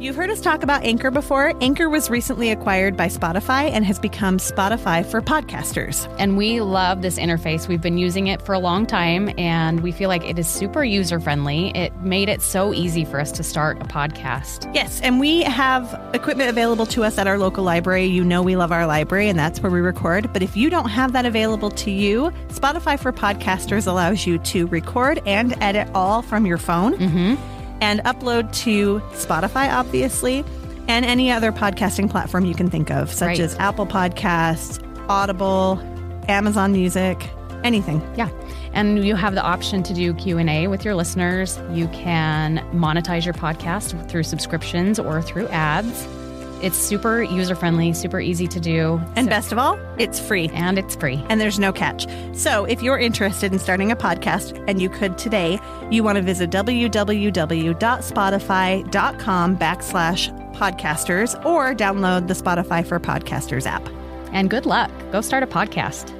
You've heard us talk about Anchor before. Anchor was recently acquired by Spotify and has become Spotify for podcasters. And we love this interface. We've been using it for a long time, and we feel like it is super user-friendly. It made it so easy for us to start a podcast. Yes, and we have equipment available to us at our local library. You know we love our library, and that's where we record. But if you don't have that available to you, Spotify for Podcasters allows you to record and edit all from your phone. And upload to Spotify, obviously, and any other podcasting platform you can think of, such as Apple Podcasts, Audible, Amazon Music, anything. Yeah. And you have the option to do Q&A with your listeners. You can monetize your podcast through subscriptions or through ads. It's super user-friendly, super easy to do. And best of all, it's free. And it's free. And there's no catch. So if you're interested in starting a podcast, and you could today, you want to visit www.spotify.com/podcasters or download the Spotify for Podcasters app. And good luck. Go start a podcast.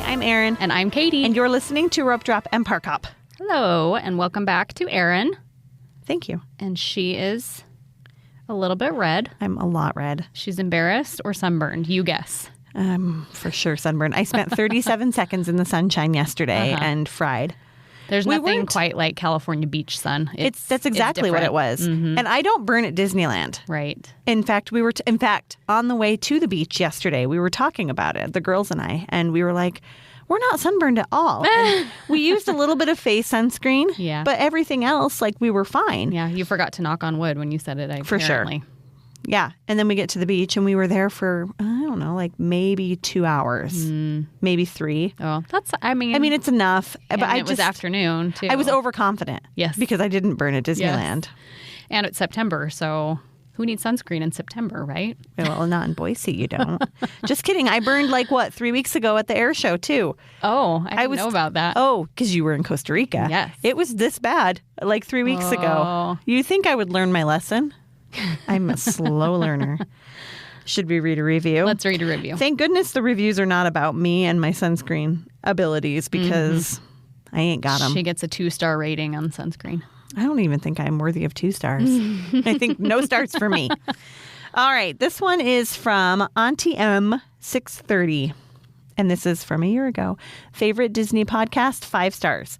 I'm Erin. And I'm Katie. And you're listening to Ropedrop Parkhop. Hello, and welcome back to Erin. Thank you. And she is a little bit red. I'm a lot red. She's embarrassed or sunburned? You guess. For sure sunburned. I spent 37 seconds in the sunshine yesterday and fried. There's nothing quite like California beach sun. That's exactly what it was. And I don't burn at Disneyland. Right. In fact, on the way to the beach yesterday, we were talking about it, the girls and I, and we were like, we're not sunburned at all. We used a little bit of face sunscreen, but everything else, like, we were fine. Yeah, you forgot to knock on wood when you said it, apparently. For sure. Yeah. And then we get to the beach and we were there for, I don't know, like maybe 2 hours, maybe 3. Oh, I mean, it's enough. But it was afternoon, too. I was overconfident. Yes. Because I didn't burn at Disneyland. Yes. And it's September, so who needs sunscreen in September, right? Well, not in Boise, you don't. Just kidding. I burned 3 weeks ago at the air show, too. Oh, I didn't know about that. Oh, because you were in Costa Rica. Yes. It was this bad, 3 weeks ago. You think I would learn my lesson? I'm a slow learner. Should we read a review? Let's read a review. Thank goodness the reviews are not about me and my sunscreen abilities because I ain't got them. She gets a 2-star rating on sunscreen. I don't even think I'm worthy of 2 stars. I think no stars for me. All right. This one is from Auntie M630. And this is from a year ago. Favorite Disney podcast, 5 stars.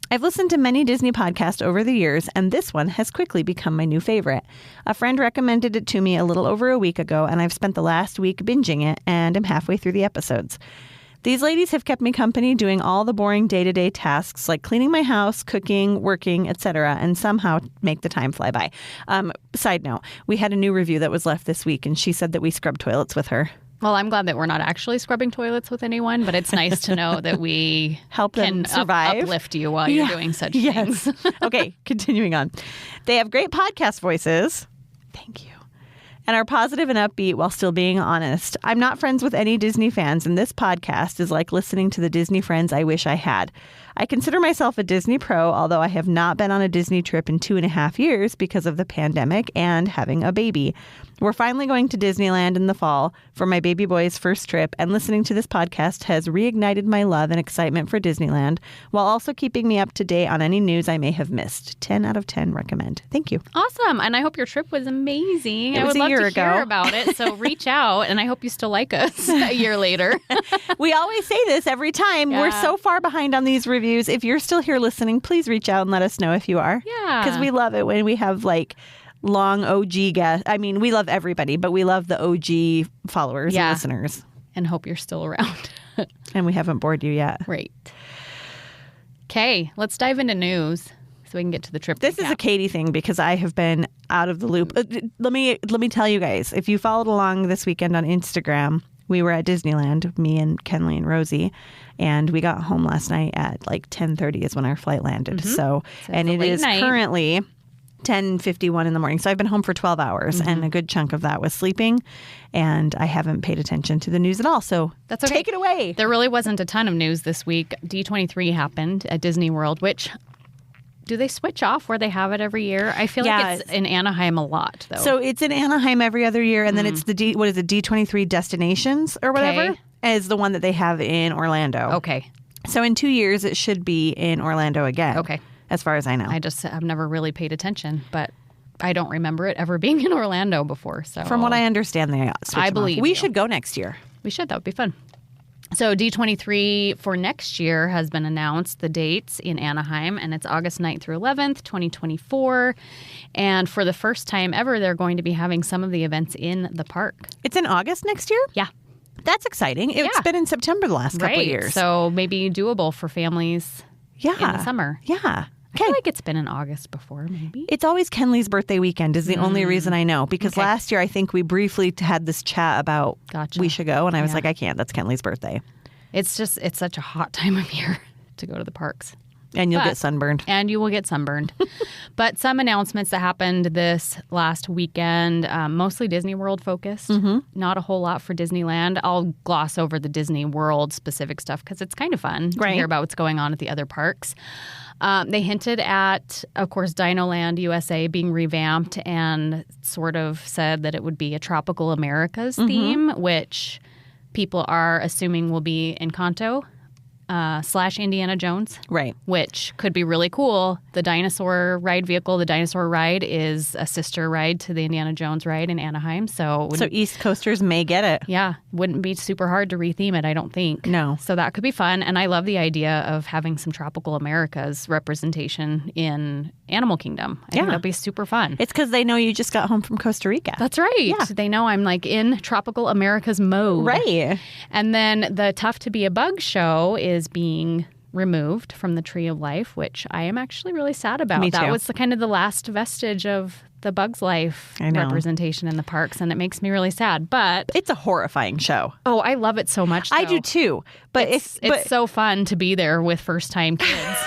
I've listened to many Disney podcasts over the years, and this one has quickly become my new favorite. A friend recommended it to me a little over a week ago, and I've spent the last week binging it, and am halfway through the episodes. These ladies have kept me company doing all the boring day-to-day tasks like cleaning my house, cooking, working, etc., and somehow make the time fly by. Side note, we had a new review that was left this week, and she said that we scrub toilets with her. Well, I'm glad that we're not actually scrubbing toilets with anyone, but it's nice to know that we help them survive. Uplift you while you're doing such things. Okay, continuing on. They have great podcast voices. Thank you. And are positive and upbeat while still being honest. I'm not friends with any Disney fans, and this podcast is like listening to the Disney friends I wish I had. I consider myself a Disney pro, although I have not been on a Disney trip in 2.5 years because of the pandemic and having a baby. We're finally going to Disneyland in the fall for my baby boy's first trip, and listening to this podcast has reignited my love and excitement for Disneyland, while also keeping me up to date on any news I may have missed. 10 out of 10 recommend. Thank you. Awesome. And I hope your trip was amazing. It was a year ago. I would love to hear about it, so reach out, and I hope you still like us a year later. We always say this every time. Yeah. We're so far behind on these reviews. If you're still here listening, please reach out and let us know if you are. Yeah. Because we love it when we have long OG guests. I mean, we love everybody, but we love the OG followers and listeners. And hope you're still around. And we haven't bored you yet. Right. Okay, let's dive into news so we can get to the trip. This is a Katie thing because I have been out of the loop. Let me tell you guys, if you followed along this weekend on Instagram, we were at Disneyland, me and Kenley and Rosie, and we got home last night at 10:30 is when our flight landed. So and it is currently 10:51 in the morning. So I've been home for 12 hours and a good chunk of that was sleeping, and I haven't paid attention to the news at all. So that's okay. Take it away. There really wasn't a ton of news this week. D23 happened at Disney World, which... Do they switch off where they have it every year? I feel like it's in Anaheim a lot, though. So it's in Anaheim every other year, and then it's the D23 Destinations or whatever. Okay. is the one that they have in Orlando. Okay. So in 2 years, it should be in Orlando again. Okay. As far as I know. I've never really paid attention, but I don't remember it ever being in Orlando before. So From what I understand, they switch I them believe off. We you. should go next year. We should. That would be fun. So D23 for next year has been announced, the dates in Anaheim, and it's August 9th through 11th, 2024. And for the first time ever, they're going to be having some of the events in the park. It's in August next year? Yeah. That's exciting. It's been in September the last couple of years. So maybe doable for families in the summer. Yeah. I feel like it's been in August before, maybe. It's always Kenley's birthday weekend is the only reason I know. Because last year, I think we briefly had this chat about we should go. And I was like, I can't. That's Kenley's birthday. It's such a hot time of year to go to the parks. And you'll get sunburned. And you will get sunburned. But some announcements that happened this last weekend, mostly Disney World focused. Not a whole lot for Disneyland. I'll gloss over the Disney World specific stuff because it's kind of fun to hear about what's going on at the other parks. They hinted at, of course, Dinoland USA being revamped and sort of said that it would be a Tropical Americas theme, which people are assuming will be Encanto / Indiana Jones. Right. Which could be really cool. The dinosaur ride vehicle, the dinosaur ride, is a sister ride to the Indiana Jones ride in Anaheim. So East Coasters may get it. Yeah. Wouldn't be super hard to retheme it, I don't think. No. So that could be fun. And I love the idea of having some Tropical Americas representation in Animal Kingdom. I think that'd be super fun. It's because they know you just got home from Costa Rica. That's right. Yeah. They know I'm like in Tropical Americas mode. Right. And then the Tough to Be a Bug show is being removed from the Tree of Life, which I am actually really sad about. Me too. That was the kind of the last vestige of the Bug's Life representation in the parks, and it makes me really sad. But it's a horrifying show. Oh, I love it so much, though. I do too. But it's so fun to be there with first-time kids.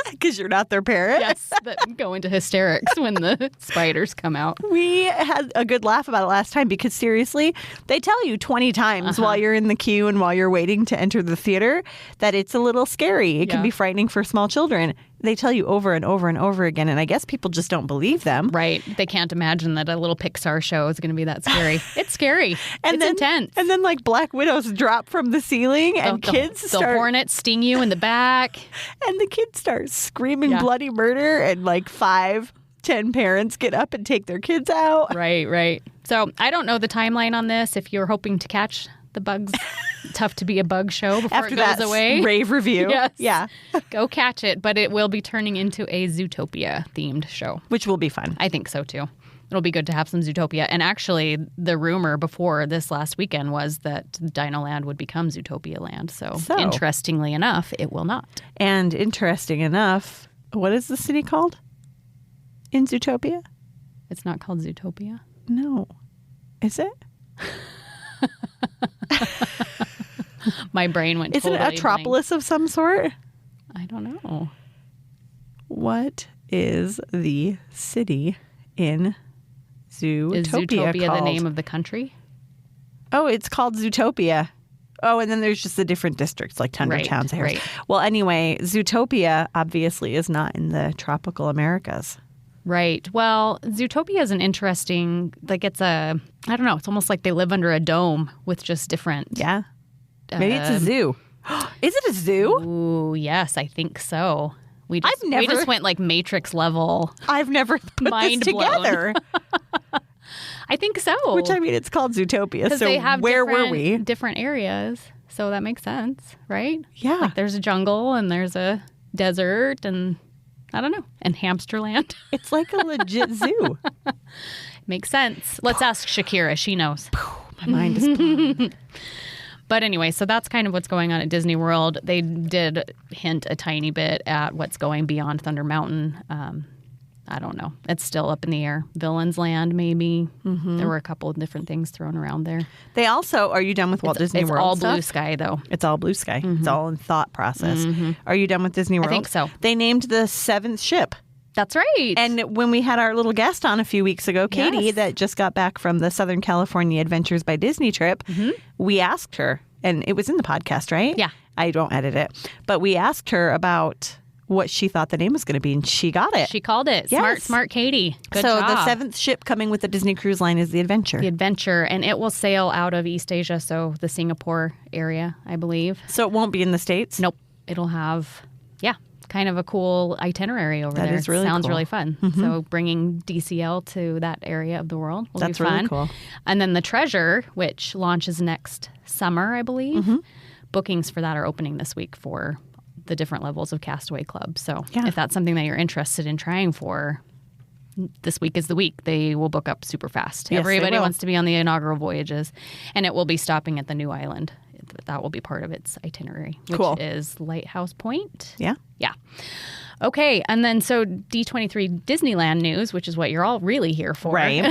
Because you're not their parent? Yes, that go into hysterics when the spiders come out. We had a good laugh about it last time because seriously, they tell you 20 times while you're in the queue and while you're waiting to enter the theater that it's a little scary. It can be frightening for small children. They tell you over and over and over again, and I guess people just don't believe them. Right. They can't imagine that a little Pixar show is going to be that scary. It's scary. It's intense. And then like black widows drop from the ceiling and the hornets sting you in the back. And the kids start screaming bloody murder and like 5-10 parents get up and take their kids out. Right. So I don't know the timeline on this. If you're hoping to catch the Bugs Tough to Be a Bug show before After it goes that away. Rave review. Yes. Yeah. Go catch it. But it will be turning into a Zootopia themed show. Which will be fun. I think so too. It'll be good to have some Zootopia. And actually, the rumor before this last weekend was that Dinoland would become Zootopia Land. So interestingly enough, it will not. And interesting enough, what is the city called in Zootopia? It's not called Zootopia. No. Is it? My brain went Is totally it a Atropolis of some sort? I don't know. What is the city in Zootopia Is Zootopia called? the name of the country? Oh, it's called Zootopia. Oh, and then there's just the different districts like Tundra Towns. Right. Well, anyway, Zootopia obviously is not in the tropical Americas. Right. Well, Zootopia is an interesting, like it's I don't know, it's almost like they live under a dome with just different. Yeah. Maybe it's a zoo. Is it a zoo? Ooh, yes, I think so. We just went like Matrix level. I've never put mind this together. I think so. Which, I mean, it's called Zootopia. So they have where were we? Different areas. So that makes sense, right? Yeah. Like there's a jungle and there's a desert and I don't know. And Hamsterland. It's like a legit zoo. Makes sense. Let's ask Shakira. She knows. My mind is blown. But anyway, so that's kind of what's going on at Disney World. They did hint a tiny bit at what's going beyond Thunder Mountain. I don't know. It's still up in the air. Villains Land, maybe. Mm-hmm. There were a couple of different things thrown around there. They also, are you done with Walt Disney World? It's all stuff? blue sky, though. It's all blue sky. Mm-hmm. It's all in thought process. Mm-hmm. Are you done with Disney World? I think so. They named the 7th ship. That's right. And when we had our little guest on a few weeks ago, Katie, that just got back from the Southern California Adventures by Disney trip, we asked her, and it was in the podcast, right? Yeah. I don't edit it. But we asked her about what she thought the name was going to be, and she got it. She called it. Yes. Smart Katie. Good so job. the 7th ship coming with the Disney Cruise Line is the Adventure. The Adventure, and it will sail out of East Asia, so the Singapore area, I believe. So it won't be in the States? Nope. It'll have, kind of a cool itinerary over there. That is really Sounds cool. really fun. Mm-hmm. So bringing DCL to that area of the world will be fun. That's really cool. And then the Treasure, which launches next summer, I believe. Mm-hmm. Bookings for that are opening this week for the different levels of Castaway Club. So if that's something that you're interested in trying for, this week is the week. They will book up super fast. Yes, Everybody wants to be on the inaugural voyages, and it will be stopping at the new island. That will be part of its itinerary, which is Lighthouse Point. Yeah. Yeah. Okay. And then so D23 Disneyland news, which is what you're all really here for. Right.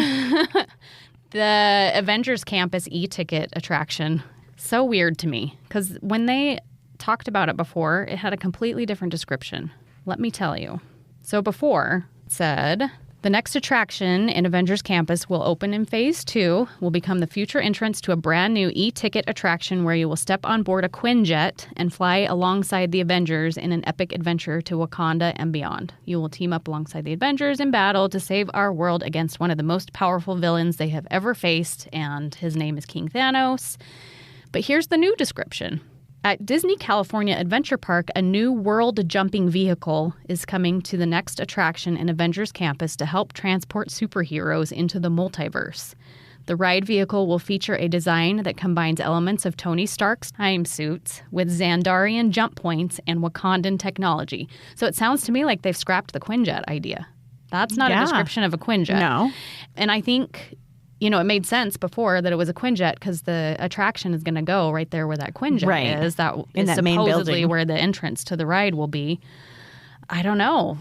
The Avengers Campus e-ticket attraction. So weird to me because when they talked about it before, it had a completely different description. Let me tell you. So before it said, the next attraction in Avengers Campus will open in Phase 2, will become the future entrance to a brand new e-ticket attraction where you will step on board a Quinjet and fly alongside the Avengers in an epic adventure to Wakanda and beyond. You will team up alongside the Avengers in battle to save our world against one of the most powerful villains they have ever faced, and his name is King Thanos. But here's the new description. At Disney California Adventure Park, a new world-jumping vehicle is coming to the next attraction in Avengers Campus to help transport superheroes into the multiverse. The ride vehicle will feature a design that combines elements of Tony Stark's time suits with Xandarian jump points and Wakandan technology. So it sounds to me like they've scrapped the Quinjet idea. That's not a description of a Quinjet. No. And I think... it made sense before that it was a Quinjet because the attraction is going to go right there where that Quinjet is. That in is that main supposedly building. where the entrance to the ride will be. I don't know.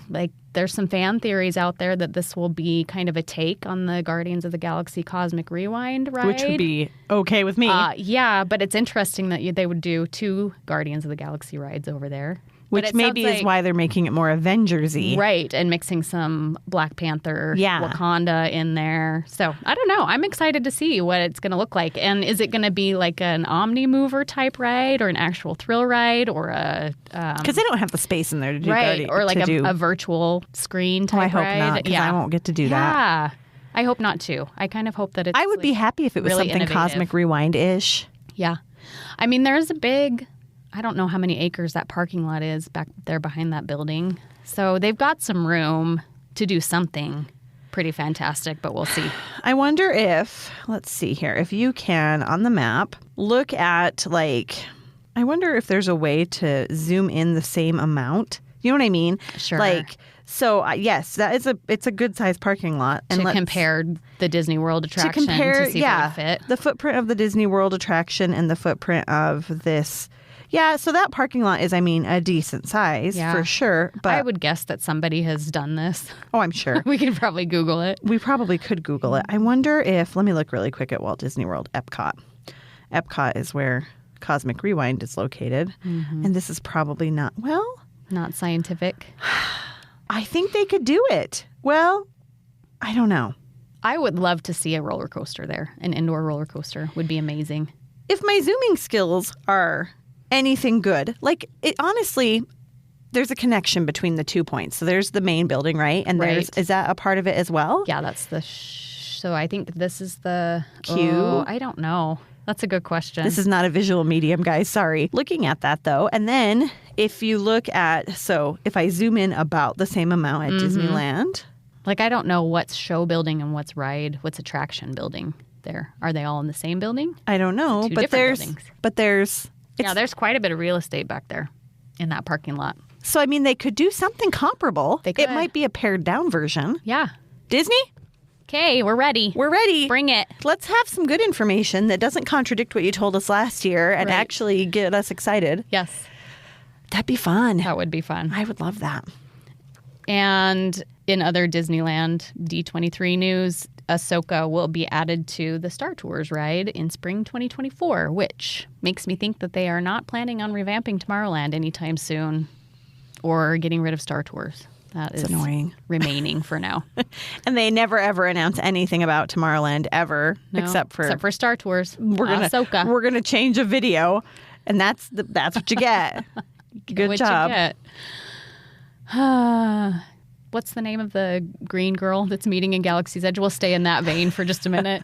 There's some fan theories out there that this will be kind of a take on the Guardians of the Galaxy Cosmic Rewind ride. Which would be okay with me. Yeah, but it's interesting that they would do 2 Guardians of the Galaxy rides over there. Which maybe is why they're making it more Avengers-y. Right, and mixing some Black Panther, Wakanda in there. So, I don't know. I'm excited to see what it's going to look like. And is it going to be like an Omni-Mover type ride or an actual thrill ride or a... Because they don't have the space in there to do or like a virtual screen type ride. I hope not, because I won't get to do that. Yeah, I hope not too. I kind of hope that it's... I would be happy if it was really something innovative. Cosmic Rewind-ish. Yeah. I mean, there's a big... I don't know how many acres that parking lot is back there behind that building. So they've got some room to do something pretty fantastic, but we'll see. I wonder if, let's see here, if you can, on the map, look at, I wonder if there's a way to zoom in the same amount. You know what I mean? Sure. Yes, it's a good-sized parking lot. And to compare the Disney World attraction to see if it would fit. The footprint of the Disney World attraction and the footprint of this... Yeah, so that parking lot is, a decent size for sure. But I would guess that somebody has done this. Oh, I'm sure. We could probably Google it. We probably could Google it. I wonder if, let me look really quick at Walt Disney World, Epcot. Epcot is where Cosmic Rewind is located. Mm-hmm. And this is probably not scientific. I think they could do it. Well, I don't know. I would love to see a roller coaster there. An indoor roller coaster would be amazing. If my zooming skills are... anything good. Honestly, there's a connection between the 2 points. So there's the main building, right? And is that a part of it as well? Yeah, that's so I think this is the Q. I don't know. That's a good question. This is not a visual medium, guys. Sorry. Looking at that, though. And then if you look at, if I zoom in about the same amount at Disneyland. I don't know what's show building and what's attraction building there. Are they all in the same building? I don't know. Two different buildings. But there's... there's quite a bit of real estate back there in that parking lot. So, they could do something comparable. They could. It might be a pared down version. Yeah. Disney? Okay, we're ready. We're ready. Bring it. Let's have some good information that doesn't contradict what you told us last year and actually get us excited. Yes. That'd be fun. That would be fun. I would love that. And in other Disneyland D23 news, Ahsoka will be added to the Star Tours ride in spring 2024, which makes me think that they are not planning on revamping Tomorrowland anytime soon or getting rid of Star Tours. That is annoying. Remaining for now. And they never, ever announce anything about Tomorrowland ever, No, except for Star Tours. Ahsoka. We're gonna change a video, and that's what you get. Good job. What's the name of the green girl that's meeting in Galaxy's Edge? We'll stay in that vein for just a minute.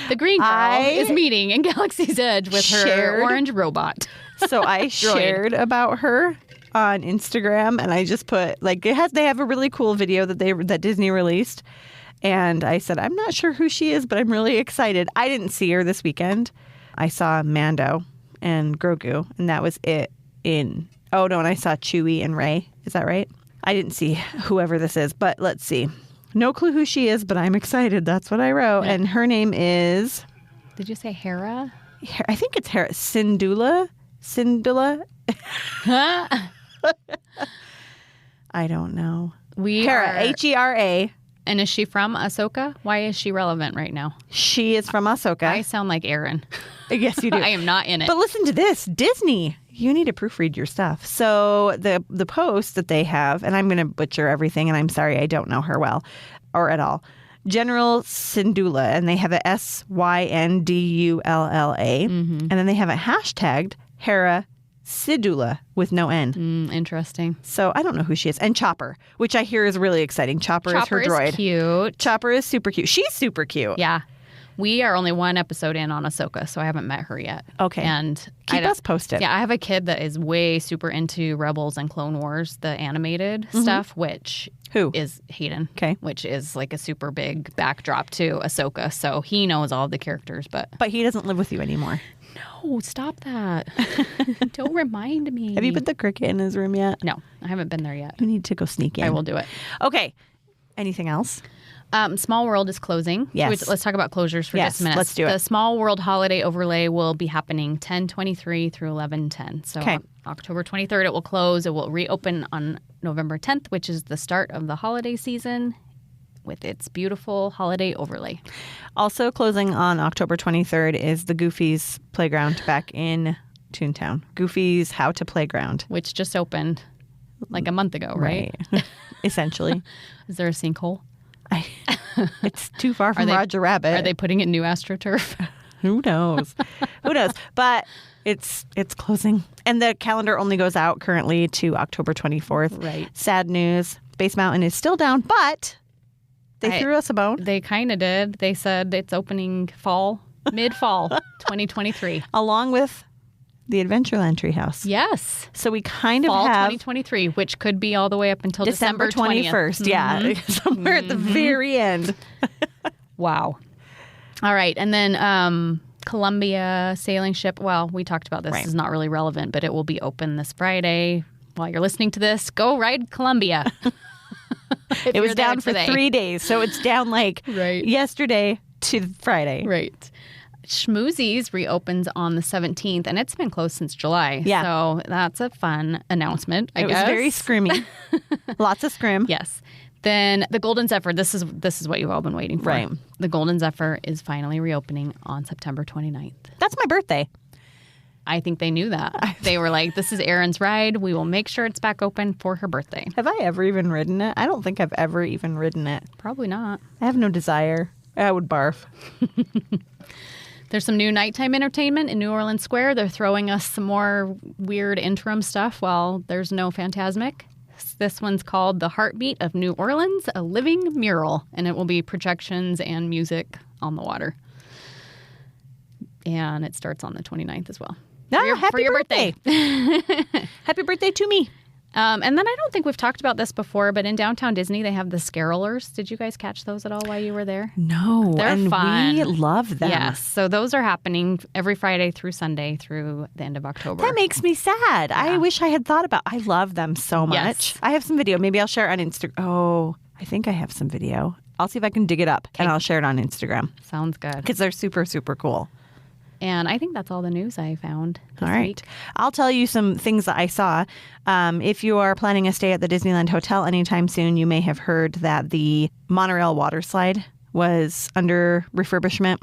The green girl is meeting in Galaxy's Edge with her orange robot. So I shared about her on Instagram, and I just put they have a really cool video that Disney released, and I said I'm not sure who she is, but I'm really excited. I didn't see her this weekend. I saw Mando and Grogu, and that was it. And I saw Chewie and Rey. Is that right? I didn't see whoever this is, but let's see. No clue who she is, but I'm excited. That's what I wrote. Yeah. And her name is... Did you say Hera? I think it's Hera. Syndulla? I don't know. Hera, Hera. And is she from Ahsoka? Why is she relevant right now? She is from Ahsoka. I sound like Erin. Yes, you do. I am not in it. But listen to this. Disney, you need to proofread your stuff. So the post that they have, and I'm going to butcher everything, and I'm sorry, I don't know her well or at all. General Syndulla, and they have a Syndulla. And then they have a hashtagged Hera Syndulla with no N. Interesting. So I don't know who she is. And Chopper, which I hear is really exciting. Chopper is her droid. Is cute. Chopper is super cute. She's super cute. Yeah. We are only one episode in on Ahsoka, so I haven't met her yet. Okay. And keep us posted. Yeah, I have a kid that is way super into Rebels and Clone Wars, the animated stuff, which is Hayden. Okay. Which is like a super big backdrop to Ahsoka. So he knows all the characters, but he doesn't live with you anymore. No, stop that. Don't remind me. Have you put the cricket in his room yet? No, I haven't been there yet. You need to go sneak in. I will do it. Okay. Anything else? Small World is closing. Yes. Let's talk about closures for just a minute. Let's do it. The Small World holiday overlay will be happening 10/23 through 11/10. So October 23rd it will close. It will reopen on November 10th, which is the start of the holiday season with its beautiful holiday overlay. Also closing on October 23rd is the Goofy's Playground back in Toontown. Goofy's How to Playground. Which just opened like a month ago, right? Essentially. Is there a sinkhole? It's too far from Roger Rabbit. Are they putting in new AstroTurf? Who knows? Who knows? But it's closing. And the calendar only goes out currently to October 24th. Right. Sad news. Space Mountain is still down, but they threw us a bone. They kind of did. They said it's opening mid-fall 2023. Along with the Adventureland Treehouse. Yes. So we kind of Fall have 2023, which could be all the way up until December 21st. Yeah. Somewhere at the very end. Wow. All right. And then Columbia sailing ship. Well, we talked about this. Right. This is not really relevant, but it will be open this Friday. While you're listening to this, go ride Columbia. It was down for 3 days. So it's down yesterday to Friday. Right. Schmoozies reopens on the 17th, and it's been closed since July. Yeah. So that's a fun announcement, I guess. It was very scrimmy. Lots of scrim. Yes. Then the Golden Zephyr, this is what you've all been waiting for. Right. The Golden Zephyr is finally reopening on September 29th. That's my birthday. I think they knew that. They were like, this is Erin's ride. We will make sure it's back open for her birthday. Have I ever even ridden it? I don't think I've ever even ridden it. Probably not. I have no desire. I would barf. There's some new nighttime entertainment in New Orleans Square. They're throwing us some more weird interim stuff while there's no Fantasmic. This one's called The Heartbeat of New Orleans, a living mural, and it will be projections and music on the water. And it starts on the 29th as well. For your birthday. Happy birthday to me. And then I don't think we've talked about this before, but in Downtown Disney, they have the Scarolers. Did you guys catch those at all while you were there? No. They're fun. We love them. Yes. So those are happening every Friday through Sunday through the end of October. That makes me sad. Yeah. I wish I had thought about I love them so much. Yes. I have some video. Maybe I'll share it on Instagram. Oh, I think I have some video. I'll see if I can dig it up and I'll share it on Instagram. Sounds good. Because they're super, super cool. And I think that's all the news I found this week. I'll tell you some things that I saw. If you are planning a stay at the Disneyland Hotel anytime soon, you may have heard that the monorail water slide was under refurbishment.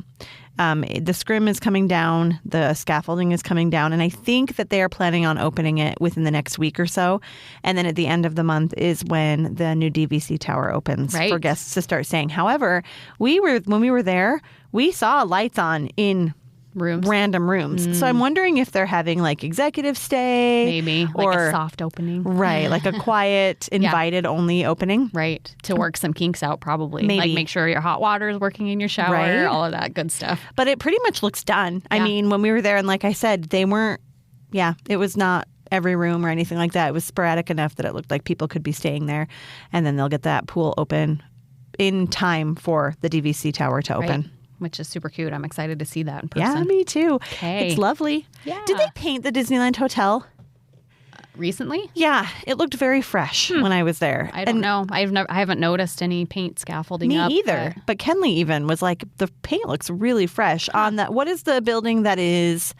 The scrim is coming down. The scaffolding is coming down. And I think that they are planning on opening it within the next week or so. And then at the end of the month is when the new DVC tower opens for guests to start staying. However, when we were there, we saw lights on in random rooms. So I'm wondering if they're having like executive stay. Maybe. Or, like a soft opening. Right. Like a quiet, invited only opening. Right. To work some kinks out probably. Maybe. Like make sure your hot water is working in your shower. Right. All of that good stuff. But it pretty much looks done. I mean, when we were there and like I said, they weren't, it was not every room or anything like that. It was sporadic enough that it looked like people could be staying there. And then they'll get that pool open in time for the DVC tower to open. Right. Which is super cute. I'm excited to see that in person. Yeah, me too. Okay. It's lovely. Yeah. Did they paint the Disneyland Hotel? Recently? Yeah, it looked very fresh when I was there. I don't know. I haven't noticed any paint scaffolding Me up. either. But Kenley even was like, the paint looks really fresh on that. What is the building that is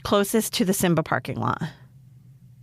closest to the Simba parking lot?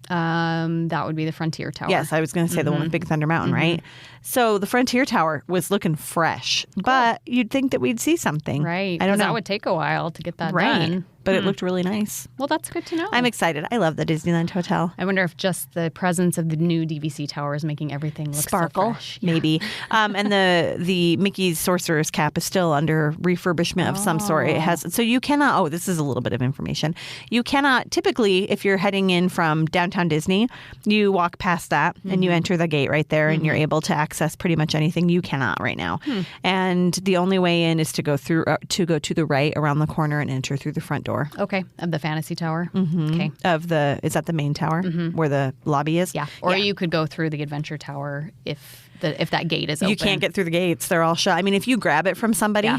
That would be the Frontier Tower. Yes, I was going to say the one with Big Thunder Mountain, right? So the Frontier Tower was looking fresh, but you'd think that we'd see something. Right. I don't know. That would take a while to get that done. But it looked really nice. Well, that's good to know. I'm excited. I love the Disneyland Hotel. I wonder if just the presence of the new DVC tower is making everything look Sparkle, so fresh. maybe. And the Mickey's Sorcerer's Cap is still under refurbishment of some sort. It has, so you cannot, this is a little bit of information. You cannot, typically, if you're heading in from downtown Disney, you walk past that and you enter the gate right there and you're able to access pretty much anything. You cannot right now. And the only way in is to go through, to go to the right around the corner and enter through the front door. Okay. Of the Fantasy Tower. Okay. Is that the main tower where the lobby is? Yeah. Or you could go through the Adventure Tower if that gate is open. You can't get through the gates. They're all shut. I mean, if you grab it from somebody,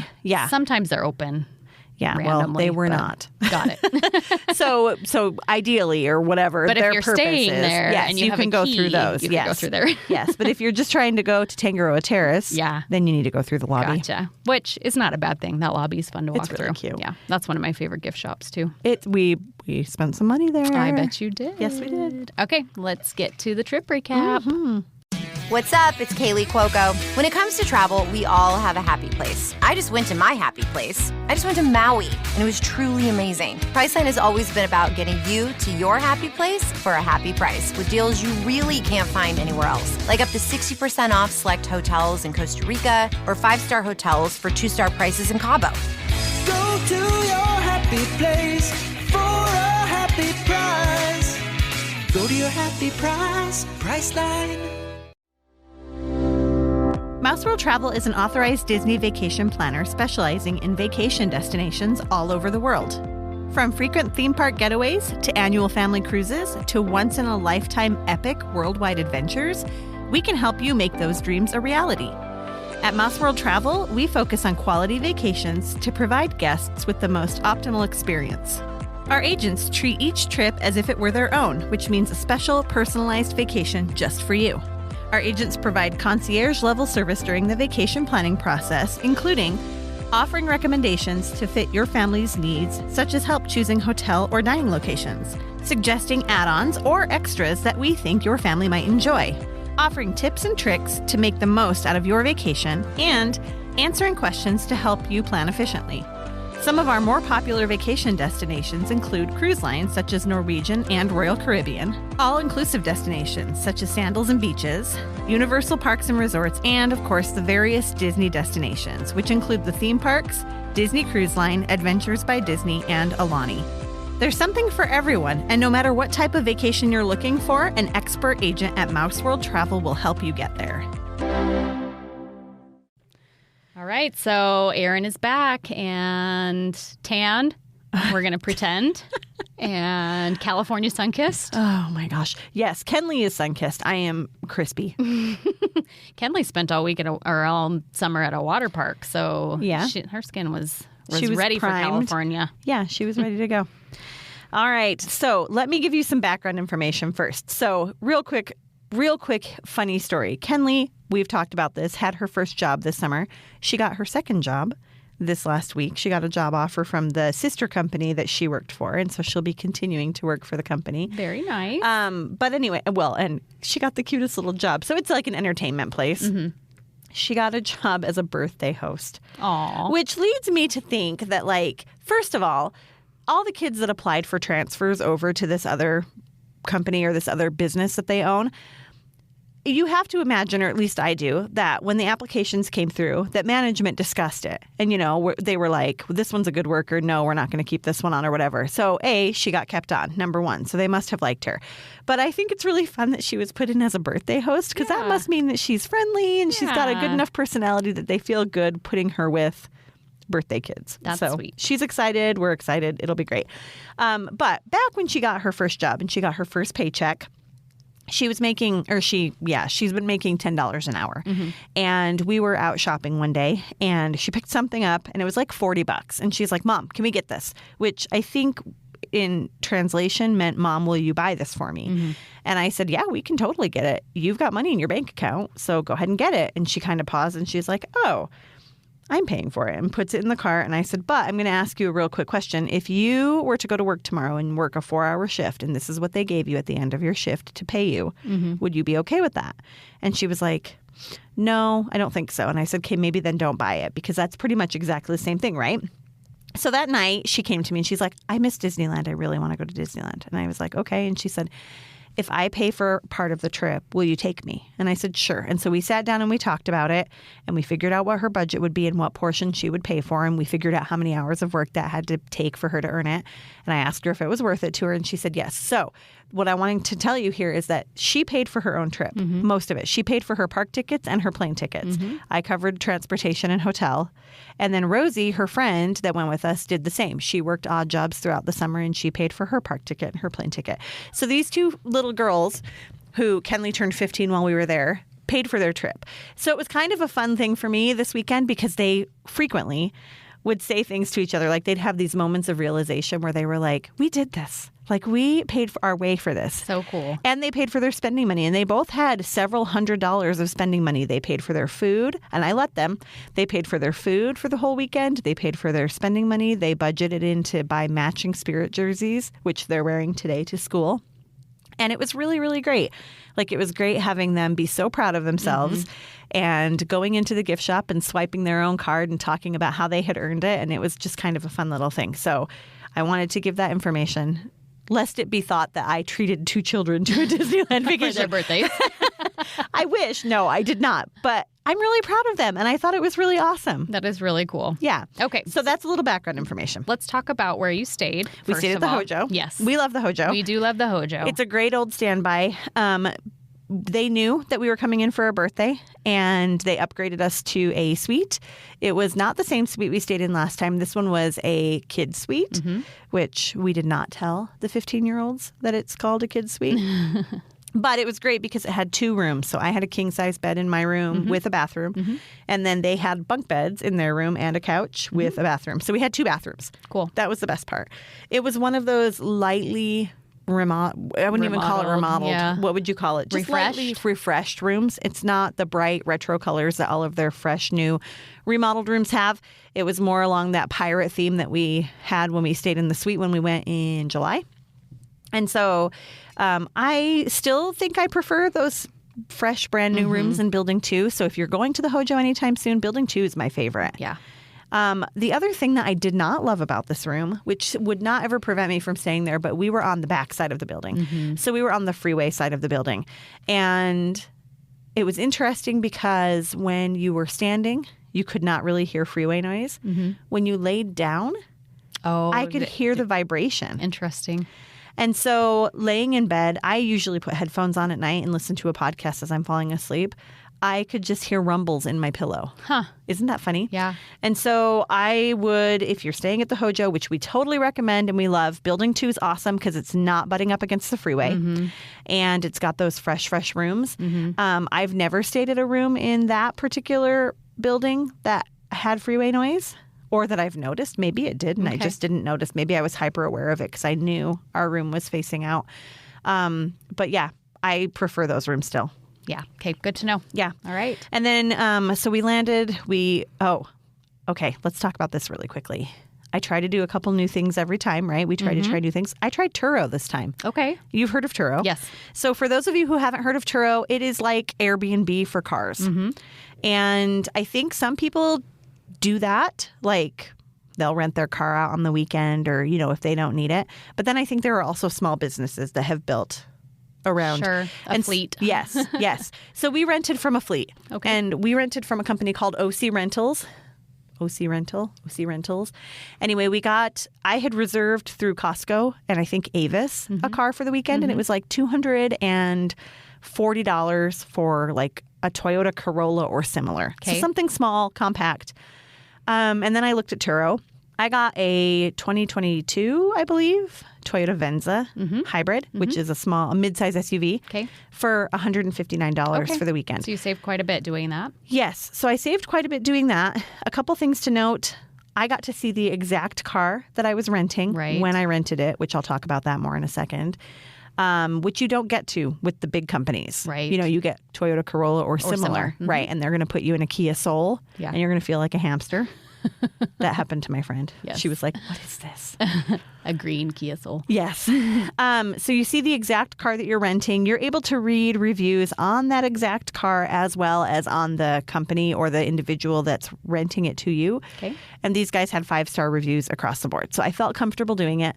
Sometimes they're open. Yeah, randomly, well, they were not. Got it. So ideally or whatever, but their if you're purpose staying is, there yes, and you have can a go key, through those. you yes, can go through there. Yes, but if you're just trying to go to Tangaroa Terrace, then you need to go through the lobby. Gotcha. Which is not a bad thing. That lobby is fun to walk It's really through. cute. Yeah, that's one of my favorite gift shops too. We spent some money there. I bet you did. Yes, we did. Okay, let's get to the trip recap. What's up? It's Kaylee Cuoco. When it comes to travel, we all have a happy place. I just went to my happy place. I just went to Maui, and it was truly amazing. Priceline has always been about getting you to your happy place for a happy price with deals you really can't find anywhere else. Like up to 60% off select hotels in Costa Rica or 5-star hotels for 2-star prices in Cabo. Go to your happy place for a happy price. Go to your happy price, Priceline. Mouse World Travel is an authorized Disney vacation planner specializing in vacation destinations all over the world. From frequent theme park getaways to annual family cruises to once-in-a-lifetime epic worldwide adventures, we can help you make those dreams a reality. At Mouse World Travel, we focus on quality vacations to provide guests with the most optimal experience. Our agents treat each trip as if it were their own, which means a special, personalized vacation just for you. Our agents provide concierge-level service during the vacation planning process, including offering recommendations to fit your family's needs, such as help choosing hotel or dining locations, suggesting add-ons or extras that we think your family might enjoy, offering tips and tricks to make the most out of your vacation, and answering questions to help you plan efficiently. Some of our more popular vacation destinations include cruise lines such as Norwegian and Royal Caribbean, all-inclusive destinations such as Sandals and Beaches, Universal Parks and Resorts, and of course the various Disney destinations, which include the theme parks, Disney Cruise Line, Adventures by Disney, and Alani. There's something for everyone, and no matter what type of vacation you're looking for, an expert agent at Mouse World Travel will help you get there. All right, so Erin is back and tanned. We're going to pretend. And California sun-kissed. Oh my gosh. Yes, Kenley is sun-kissed. I am crispy. Kenley spent all week or all summer at a water park, so yeah. Her skin was She was ready primed. for California. Yeah, she was ready to go. All right, so let me give you some background information first. So real quick funny story. Kenley, we've talked about this, had her first job this summer. She got her second job this last week. She got a job offer from the sister company that she worked for, and so she'll be continuing to work for the company. Very nice. But anyway, and she got the cutest little job. So it's like an entertainment place. Mm-hmm. She got a job as a birthday host. Aww. Which leads me to think that, like, first of all the kids that applied for transfers over to this other company or this other business that they own, you have to imagine, or at least I do, that when the applications came through, that management discussed it. And, they were like, well, this one's a good worker. No, we're not going to keep this one on or whatever. So, she got kept on, number one. So they must have liked her. But I think it's really fun that she was put in as a birthday host because that must mean that she's friendly and she's got a good enough personality that they feel good putting her with birthday kids. That's sweet. She's excited. We're excited. It'll be great. But back when she got her first job and she got her first paycheck, she was making, she's been making $10 an hour. Mm-hmm. And we were out shopping one day and she picked something up and it was like $40. And she's like, Mom, can we get this? Which I think in translation meant, Mom, will you buy this for me? Mm-hmm. And I said, yeah, we can totally get it. You've got money in your bank account, so go ahead and get it. And she kind of paused and she's like, oh, I'm paying for it, and puts it in the cart. And I said, but I'm going to ask you a real quick question. If you were to go to work tomorrow and work a 4-hour shift, and this is what they gave you at the end of your shift to pay you, would you be okay with that? And she was like, no, I don't think so. And I said, okay, maybe then don't buy it, because that's pretty much exactly the same thing, right? So that night she came to me and she's like, I miss Disneyland. I really want to go to Disneyland. And I was like, okay. And she said, if I pay for part of the trip, will you take me? And I said, sure. And so we sat down and we talked about it and we figured out what her budget would be and what portion she would pay for. And we figured out how many hours of work that had to take for her to earn it. And I asked her if it was worth it to her and she said yes. So what I wanted to tell you here is that she paid for her own trip, most of it. She paid for her park tickets and her plane tickets. I covered transportation and hotel. And then Rosie, her friend that went with us, did the same. She worked odd jobs throughout the summer and she paid for her park ticket and her plane ticket. So these two little girls who Kenley turned 15 while we were there paid for their trip. So it was kind of a fun thing for me this weekend because they frequently would say things to each other. Like they'd have these moments of realization where they were like, we did this. Like we paid for our way for this. So cool. And they paid for their spending money. And they both had several $100s of spending money. They paid for their food. And I let them. They paid for their food for the whole weekend. They paid for their spending money. They budgeted in to buy matching Spirit jerseys, which they're wearing today to school. And it was really, really great. Like it was great having them be so proud of themselves and going into the gift shop and swiping their own card and talking about how they had earned it. And it was just kind of a fun little thing. So I wanted to give that information, lest it be thought that I treated two children to a Disneyland vacation. For their birthdays. I wish. No, I did not. But I'm really proud of them. And I thought it was really awesome. That is really cool. Yeah. Okay. So that's a little background information. Let's talk about where you stayed. We stayed at the Hojo. Yes. We love the Hojo. We do love the Hojo. It's a great old standby. They knew that we were coming in for a birthday, and they upgraded us to a suite. It was not the same suite we stayed in last time. This one was a kid suite, which we did not tell the 15-year-olds that it's called a kid suite. But it was great because it had 2 rooms. So I had a king-size bed in my room with a bathroom, and then they had bunk beds in their room and a couch with a bathroom. So we had 2 bathrooms. Cool. That was the best part. It was one of those lightly I wouldn't even call it remodeled. Yeah. What would you call it? Just lightly refreshed rooms. It's not the bright retro colors that all of their fresh, new remodeled rooms have. It was more along that pirate theme that we had when we stayed in the suite when we went in July. And so I still think I prefer those fresh, brand new rooms in Building 2. So if you're going to the Hojo anytime soon, Building 2 is my favorite. Yeah. The other thing that I did not love about this room, which would not ever prevent me from staying there, but we were on the back side of the building. So we were on the freeway side of the building. And it was interesting because when you were standing, you could not really hear freeway noise. When you laid down, I could hear the vibration. Interesting. And so laying in bed, I usually put headphones on at night and listen to a podcast as I'm falling asleep. I could just hear rumbles in my pillow. Huh. Isn't that funny? Yeah. And so I would, if you're staying at the Hojo, which we totally recommend and we love, Building 2 is awesome because it's not butting up against the freeway. And it's got those fresh rooms. I've never stayed at a room in that particular building that had freeway noise, or that I've noticed. Maybe it did, and I just didn't notice. Maybe I was hyper aware of it because I knew our room was facing out. But yeah, I prefer those rooms still. Yeah. Okay. Good to know. Yeah. All right. And then, so we landed, okay. Let's talk about this really quickly. I try to do a couple new things every time, right? We try to try new things. I tried Turo this time. Okay. You've heard of Turo? Yes. So for those of you who haven't heard of Turo, it is like Airbnb for cars. And I think some people do that, like they'll rent their car out on the weekend or, if they don't need it. But then I think there are also small businesses that have built around. Sure, a fleet. Yes, yes. So we rented from a fleet. Okay. And we rented from a company called OC Rentals. OC Rentals. Anyway, I had reserved through Costco and I think Avis a car for the weekend, and it was like $240 for like a Toyota Corolla or similar. Okay. So something small, compact. And then I looked at Turo. I got a 2022, I believe, Toyota Venza hybrid, which is a mid-size SUV, for $159 for the weekend. So you saved quite a bit doing that. Yes. So I saved quite a bit doing that. A couple things to note. I got to see the exact car that I was renting when I rented it, which I'll talk about that more in a second, which you don't get to with the big companies. Right. You know, you get Toyota Corolla or similar. Right. And they're going to put you in a Kia Soul, and you're going to feel like a hamster. That happened to my friend. Yes. She was like, what is this? A green Kia Soul. Yes. So you see the exact car that you're renting. You're able to read reviews on that exact car as well as on the company or the individual that's renting it to you. Okay. And these guys had 5-star reviews across the board. So I felt comfortable doing it.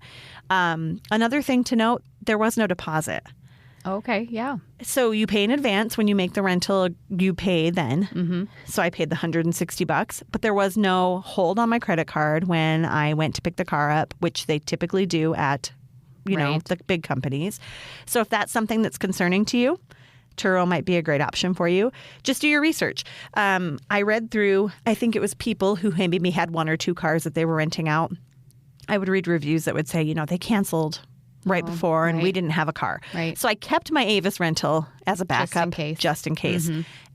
Another thing to note, there was no deposit. Okay, yeah. So you pay in advance when you make the rental, you pay then. So I paid the $160, but there was no hold on my credit card when I went to pick the car up, which they typically do at, you know, the big companies. So if that's something that's concerning to you, Turo might be a great option for you. Just do your research. I read through, I think it was people who maybe had 1 or 2 cars that they were renting out. I would read reviews that would say, you know, they canceled right before and we didn't have a car. Right. So I kept my Avis rental as a backup just in case.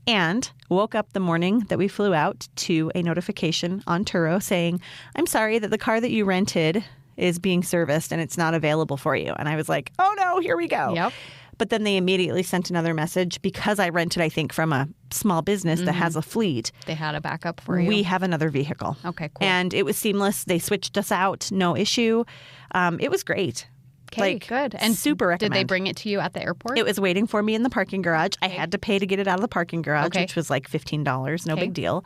And woke up the morning that we flew out to a notification on Turo saying, I'm sorry that the car that you rented is being serviced and it's not available for you. And I was like, oh no, here we go. Yep. But then they immediately sent another message because I rented, I think, from a small business that has a fleet. They had a backup for you. We have another vehicle. Okay, cool. And it was seamless. They switched us out. No issue. It was great. Okay, good. And super recommend. Did they bring it to you at the airport? It was waiting for me in the parking garage. I had to pay to get it out of the parking garage, which was like $15. No big deal.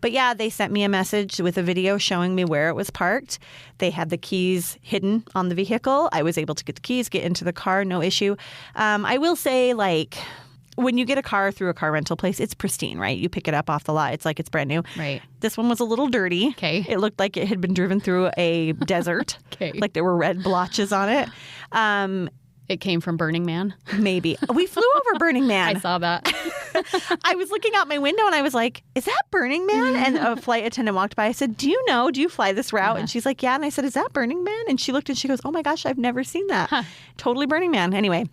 But yeah, they sent me a message with a video showing me where it was parked. They had the keys hidden on the vehicle. I was able to get the keys, get into the car, no issue. I will say, like, when you get a car through a car rental place, it's pristine, right? You pick it up off the lot. It's like it's brand new. Right. This one was a little dirty. Okay. It looked like it had been driven through a desert. Okay. Like there were red blotches on it. It came from Burning Man. Maybe. We flew over Burning Man. I saw that. I was looking out my window and I was like, is that Burning Man? And a flight attendant walked by. I said, do you fly this route? And she's like, yeah. And I said, is that Burning Man? And she looked and she goes, oh my gosh, I've never seen that. Totally Burning Man. Anyway.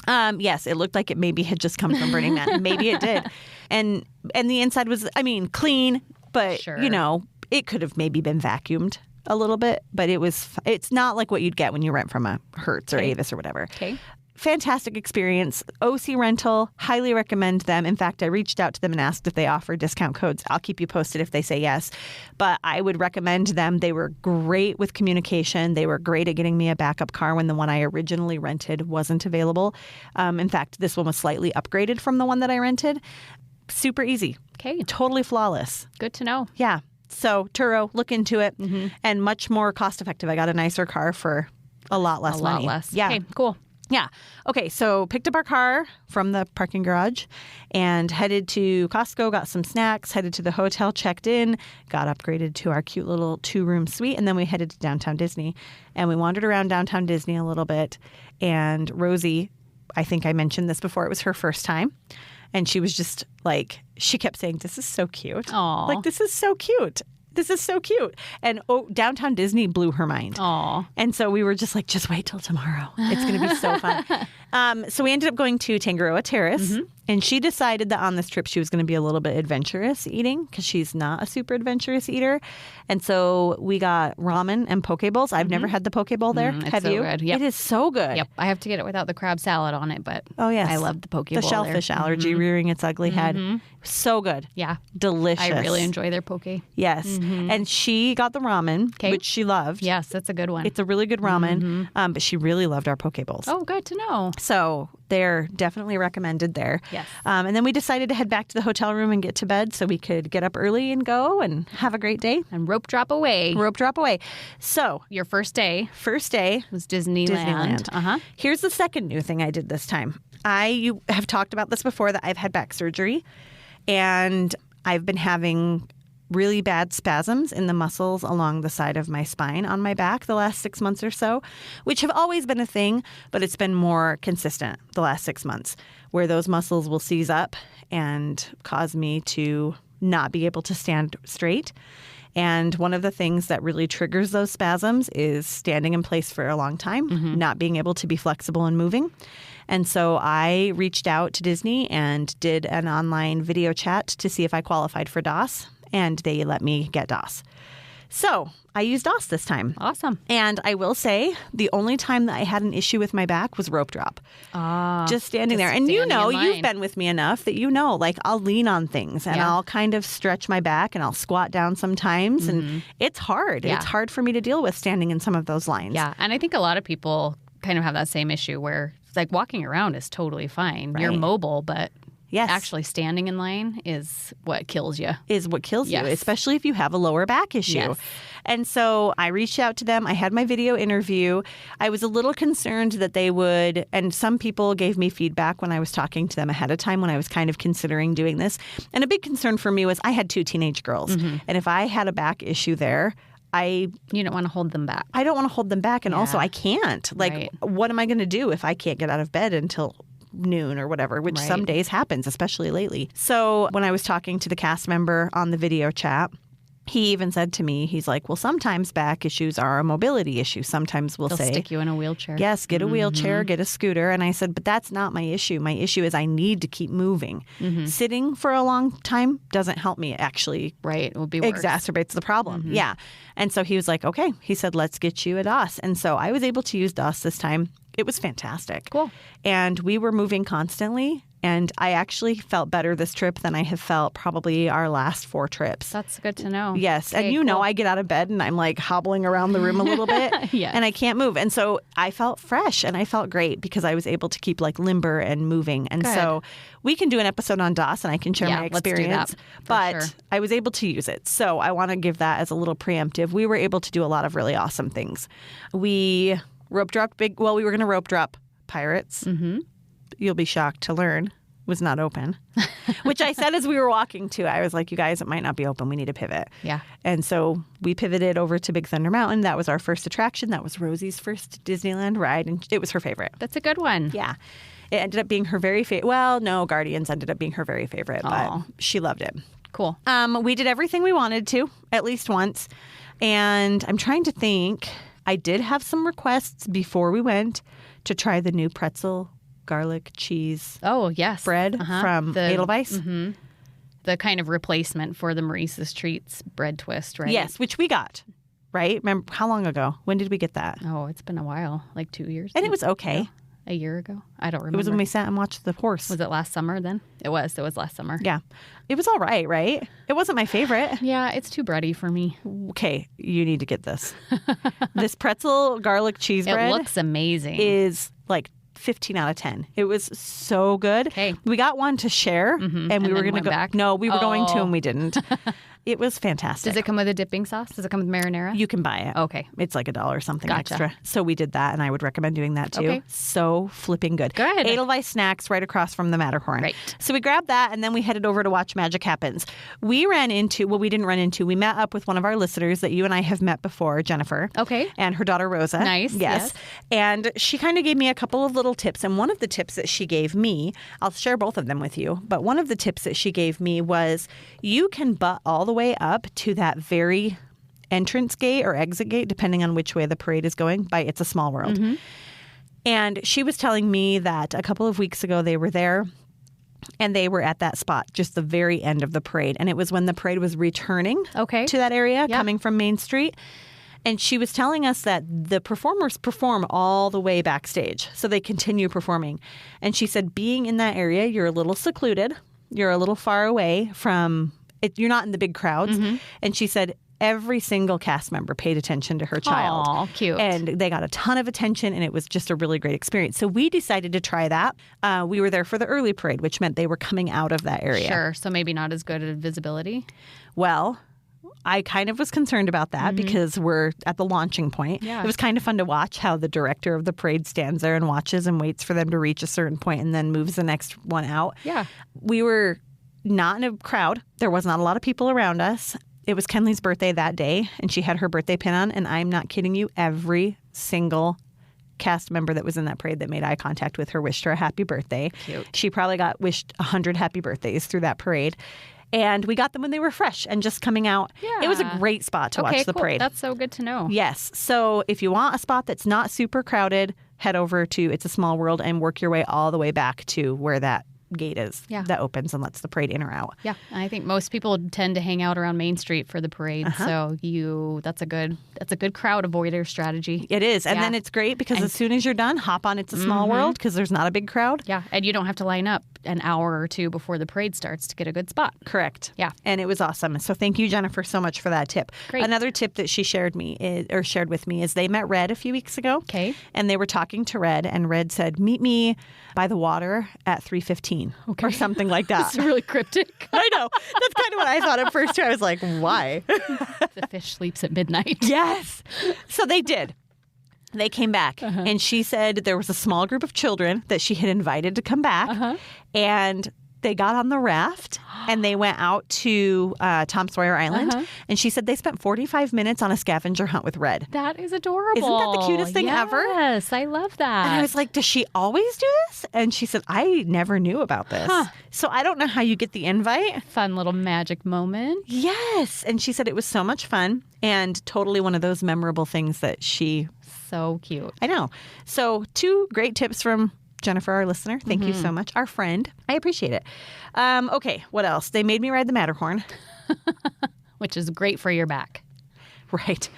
Yes, it looked like it maybe had just come from Burning Man. Maybe it did. And the inside was, I mean, clean, but, you know, it could have maybe been vacuumed a little bit, but it's not like what you'd get when you rent from a Hertz or Avis or whatever. Okay. Fantastic experience. OC Rental, highly recommend them. In fact, I reached out to them and asked if they offer discount codes. I'll keep you posted if they say yes. But I would recommend them. They were great with communication. They were great at getting me a backup car when the one I originally rented wasn't available. In fact, this one was slightly upgraded from the one that I rented. Super easy. Okay. Totally flawless. Good to know. Yeah. So Turo, look into it. And much more cost effective. I got a nicer car for a lot less money. A lot less. Yeah. Okay, cool. Yeah. Okay. So picked up our car from the parking garage and headed to Costco, got some snacks, headed to the hotel, checked in, got upgraded to our cute little 2-room suite. And then we headed to downtown Disney and we wandered around downtown Disney a little bit. And Rosie, I think I mentioned this before, it was her first time. And she was just like, she kept saying, this is so cute. Aw. Like, this is so cute. This is so cute. And downtown Disney blew her mind. Aw. And so we were just like, just wait till tomorrow. It's going to be so fun. So we ended up going to Tangaroa Terrace. And she decided that on this trip she was going to be a little bit adventurous eating because she's not a super adventurous eater. And so we got ramen and poke bowls. I've never had the poke bowl there. It's Have so you? good. Yep. It is so good. Yep. I have to get it without the crab salad on it, but Oh, yes. I love the poke bowl The shellfish allergy rearing its ugly head. So good. Yeah. Delicious. I really enjoy their poke. Yes. And she got the ramen, which she loved. Yes, that's a good one. It's a really good ramen, but she really loved our poke bowls. Oh, good to know. So they're definitely recommended there. Yes. And then we decided to head back to the hotel room and get to bed so we could get up early and go and have a great day. And rope drop away. Rope drop away. So Your first day first day was Disneyland. Uh-huh. Here's the second new thing I did this time. You have talked about this before, that I've had back surgery, and I've been having really bad spasms in the muscles along the side of my spine on my back the last 6 months or so, which have always been a thing, but it's been more consistent the last 6 months, where those muscles will seize up and cause me to not be able to stand straight. And one of the things that really triggers those spasms is standing in place for a long time, not being able to be flexible and moving. And so I reached out to Disney and did an online video chat to see if I qualified for DOS, and they let me get DOS. So I used DOS this time. Awesome. And I will say the only time that I had an issue with my back was rope drop. Just standing there. And standing in line. you've been with me enough that like I'll lean on things and I'll kind of stretch my back and I'll squat down sometimes. And it's hard. Yeah. It's hard for me to deal with standing in some of those lines. Yeah. And I think a lot of people kind of have that same issue where it's like walking around is totally fine. You're Right. mobile, but Yes. actually standing in line is what kills you. Is what kills you, Yes. especially if you have a lower back issue. Yes. And so I reached out to them. I had my video interview. I was a little concerned that they would, and some people gave me feedback when I was talking to them ahead of time when I was kind of considering doing this. And a big concern for me was I had 2 teenage girls. And if I had a back issue there, You don't want to hold them back. I don't want to hold them back. And also I can't. Like, Right. what am I going to do if I can't get out of bed until noon or whatever, which Right. some days happens, especially lately. So when I was talking to the cast member on the video chat, he even said to me, he's like, well, sometimes back issues are a mobility issue. Sometimes we'll They'll say, stick you in a wheelchair. yes, get a wheelchair, get a scooter. And I said, but that's not my issue. My issue is I need to keep moving. Sitting for a long time doesn't help me, actually. Right. It will be worse. Exacerbates the problem. Yeah. And so he was like, okay. He said, let's get you a DOS. And so I was able to use DOS this time. It was fantastic. Cool. And we were moving constantly. And I actually felt better this trip than I have felt probably our last 4 trips. That's good to know. Yes. Okay, And you know, cool. I get out of bed and I'm like hobbling around the room a little bit. Yes. And I can't move. And so I felt fresh and I felt great because I was able to keep like limber and moving. And Good. so we can do an episode on DOS and I can share Yeah, my let's do that, experience. for But sure. I was able to use it. So I want to give that as a little preemptive. We were able to do a lot of really awesome things. We rope dropped we were going to rope drop Pirates. You'll be shocked to learn was not open, which I said as we were walking to. I was like, you guys, it might not be open. We need to pivot. Yeah. And so we pivoted over to Big Thunder Mountain. That was our first attraction. That was Rosie's first Disneyland ride, and it was her favorite. That's a good one. Yeah. It ended up being her very favorite. Well, no, Guardians ended up being her very favorite, Aw. but she loved it. Cool. We did everything we wanted to, at least once. And I'm trying to think. I did have some requests before we went to try the new pretzel garlic cheese Oh, yes. bread from Edelweiss. The kind of replacement for the Maurice's Treats bread twist, right? Yes, which we got, right? Remember, how long ago? When did we get that? Oh, it's been a while, like 2 years. And it was okay. A year ago? I don't remember. It was when we sat and watched the horse. Was it last summer then? It was last summer. Yeah. It was all right? It wasn't my favorite. Yeah, it's too bready for me. Okay, you need to get this. This pretzel garlic cheese bread It looks amazing. is like 15 out of 10. It was so good. Okay. We got one to share and we And were then going to went go back? No, we were going to Oh. and we didn't. It was fantastic. Does it come with a dipping sauce? Does it come with marinara? You can buy it. Okay. It's like $1 or something Gotcha. extra. So we did that, and I would recommend doing that too. Okay. So flipping good. Good. Edelweiss Snacks right across from the Matterhorn. Right. So we grabbed that, and then we headed over to watch Magic Happens. We didn't run into, we met up with one of our listeners that you and I have met before, Jennifer. Okay. And her daughter, Rosa. Nice, Yes. yes. And she kind of gave me a couple of little tips. And one of the tips that she gave me, I'll share both of them with you, but one of the tips that she gave me was you can butt all the way up to that very entrance gate or exit gate, depending on which way the parade is going, by It's a Small World. And she was telling me that a couple of weeks ago they were there and they were at that spot, just the very end of the parade. And it was when the parade was returning Okay. to that area, Yep. coming from Main Street. And she was telling us that the performers perform all the way backstage. So they continue performing. And she said, being in that area, you're a little secluded. You're a little far away from it. You're not in the big crowds. And she said every single cast member paid attention to her child. Aw, cute. And they got a ton of attention, and it was just a really great experience. So we decided to try that. We were there for the early parade, which meant they were coming out of that area. Sure. So maybe not as good at visibility. Well, I kind of was concerned about that because we're at the launching point. Yeah. It was kind of fun to watch how the director of the parade stands there and watches and waits for them to reach a certain point and then moves the next one out. Yeah. We were not in a crowd. There was not a lot of people around us. It was Kenley's birthday that day, and she had her birthday pin on, and I'm not kidding you, every single cast member that was in that parade that made eye contact with her wished her a happy birthday. Cute. She probably got wished 100 happy birthdays through that parade. And we got them when they were fresh and just coming out. Yeah. It was a great spot to watch the cool. parade. That's so good to know. Yes. So if you want a spot that's not super crowded, head over to It's a Small World and work your way all the way back to where that gate is that opens and lets the parade in or out. Yeah, I think most people tend to hang out around Main Street for the parade, so that's a good crowd avoider strategy. It is, and then it's great because as soon as you're done, hop on It's a Small World because there's not a big crowd. Yeah, and you don't have to line up an hour or two before the parade starts to get a good spot. Correct. Yeah, and it was awesome. So thank you, Jennifer, so much for that tip. Great. Another tip that she shared with me is they met Red a few weeks ago. Okay, and they were talking to Red, and Red said, "Meet me by the water at 3:15." Or something like that. It's really cryptic. I know. That's kind of what I thought at first, too. I was like, why? The fish sleeps at midnight. Yes. So they did. They came back, and she said there was a small group of children that she had invited to come back, and they got on the raft, and they went out to Tom Sawyer Island, and she said they spent 45 minutes on a scavenger hunt with Red. That is adorable. Isn't that the cutest thing ever? Yes, I love that. And I was like, does she always do this? And she said, I never knew about this. So I don't know how you get the invite. Fun little magic moment. Yes. And she said it was so much fun and totally one of those memorable things that she... So cute. I know. So 2 great tips from Jennifer, our listener. Thank you so much. Our friend. I appreciate it. Okay, what else? They made me ride the Matterhorn. Which is great for your back. Right.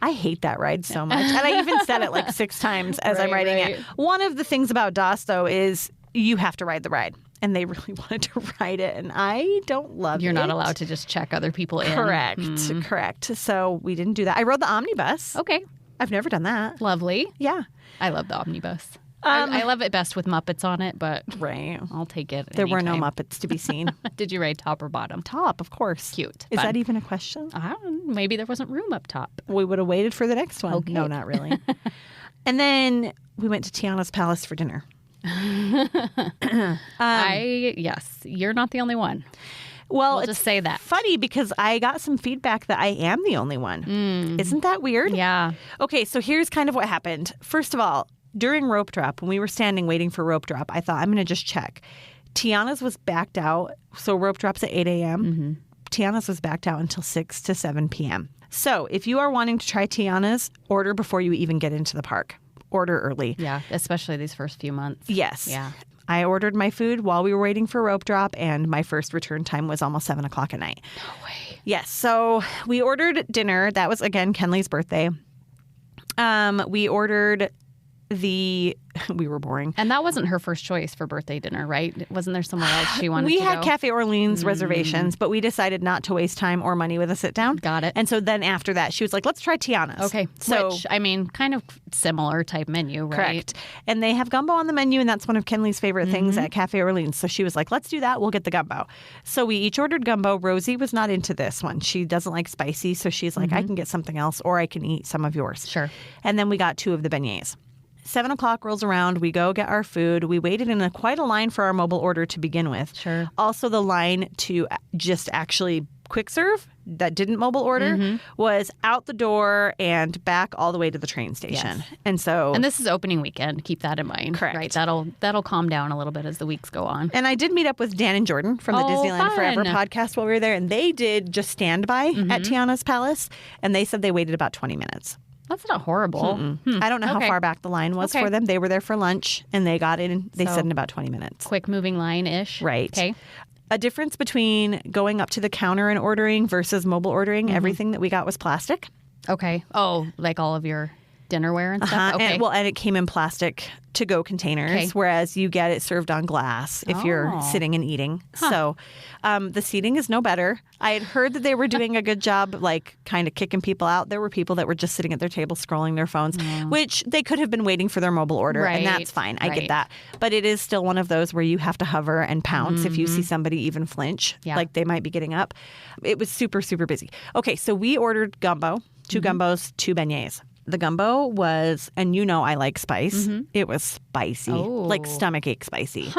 I hate that ride so much. And I even said it like 6 times as I'm riding it. One of the things about DOS, though, is you have to ride the ride. And they really wanted to ride it, and I don't love it. You're not allowed to just check other people in. Correct. So we didn't do that. I rode the omnibus. Okay. I've never done that. Lovely. Yeah. I love the omnibus. I love it best with Muppets on it, but I'll take it. There were no anytime. Muppets to be seen. Did you ride top or bottom? Top, of course. Cute. Is Fun. that even a question? I don't know. Maybe there wasn't room up top. We would have waited for the next one. Okay. No, not really. And then we went to Tiana's Palace for dinner. Yes, you're not the only one. Well, We'll it's just say that. funny because I got some feedback that I am the only one. Isn't that weird? Yeah. Okay, so here's kind of what happened. First of all, during rope drop, when we were standing waiting for rope drop, I thought, I'm going to just check. Tiana's was backed out. So rope drop's at 8 a.m. Tiana's was backed out until 6 to 7 p.m. So if you are wanting to try Tiana's, order before you even get into the park. Order early. Yeah, especially these first few months. Yes. Yeah. I ordered my food while we were waiting for rope drop, and my first return time was almost 7 o'clock at night. No way. Yes. So we ordered dinner. That was, again, Kenley's birthday. We ordered we were boring. And that wasn't her first choice for birthday dinner, right? Wasn't there somewhere else she wanted to go? We had Cafe Orleans reservations, but we decided not to waste time or money with a sit down. Got it. And so then after that, she was like, let's try Tiana's. Okay. So, which, I mean, kind of similar type menu, right? correct. And they have gumbo on the menu, and that's one of Kenley's favorite things at Cafe Orleans. So she was like, let's do that. We'll get the gumbo. So we each ordered gumbo. Rosie was not into this one. She doesn't like spicy. So she's like, I can get something else, or I can eat some of yours. Sure. And then we got 2 of the beignets. 7 o'clock rolls around. We go get our food. We waited in quite a line for our mobile order to begin with. Sure. Also, the line to just actually quick serve that didn't mobile order was out the door and back all the way to the train station. Yes. And this is opening weekend. Keep that in mind. Correct. Right. That'll calm down a little bit as the weeks go on. And I did meet up with Dan and Jordan from the Disneyland fun. Forever podcast while we were there, and they did just standby at Tiana's Palace, and they said they waited about 20 minutes. That's not horrible. I don't know how Okay. far back the line was Okay. for them. They were there for lunch, and they got in, they So- said in about 20 minutes. Quick moving line-ish. Right. Okay. A difference between going up to the counter and ordering versus mobile ordering, everything that we got was plastic. Okay. Oh, like all of your... dinnerware and stuff? Okay. And it came in plastic to-go containers, whereas you get it served on glass if you're sitting and eating. So the seating is no better. I had heard that they were doing a good job, like kind of kicking people out. There were people that were just sitting at their table scrolling their phones, which they could have been waiting for their mobile order, and that's fine. I get that. But it is still one of those where you have to hover and pounce if you see somebody even flinch, like they might be getting up. It was super, super busy. Okay, so we ordered gumbo, 2 gumbos, 2 beignets. The gumbo was, and I like spice. It was spicy, like stomachache spicy.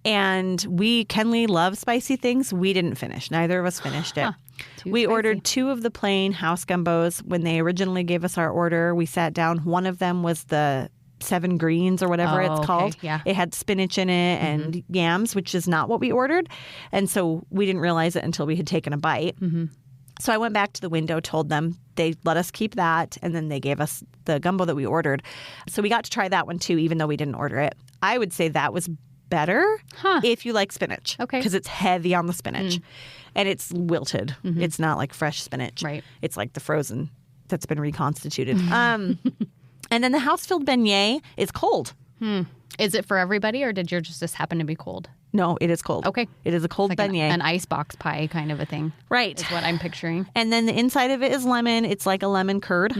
And Kenley loves spicy things. We didn't finish. Neither of us finished it. We ordered 2 of the plain house gumbos. When they originally gave us our order, we sat down. One of them was the 7 greens or whatever it's called. Yeah. It had spinach in it and yams, which is not what we ordered. And so we didn't realize it until we had taken a bite. So I went back to the window, told them they let us keep that, and then they gave us the gumbo that we ordered. So we got to try that one too, even though we didn't order it. I would say that was better if you like spinach. Okay. Because it's heavy on the spinach. And it's wilted. It's not like fresh spinach. Right. It's like the frozen that's been reconstituted. And then the house-filled beignet is cold. Is it for everybody, or did yours just happen to be cold? No, it is cold. Okay. It is a cold beignet. An icebox pie kind of a thing. Right. Is what I'm picturing. And then the inside of it is lemon. It's like a lemon curd.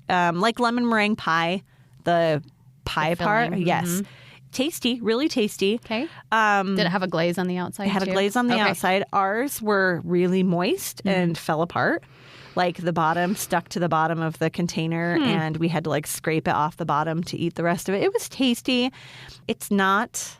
Like lemon meringue pie. The pie part. Yes. Tasty. Really tasty. Okay. Did it have a glaze on the outside? It had a glaze on the outside. Ours were really moist and fell apart. Like the bottom stuck to the bottom of the container, and we had to like scrape it off the bottom to eat the rest of it. It was tasty. It's not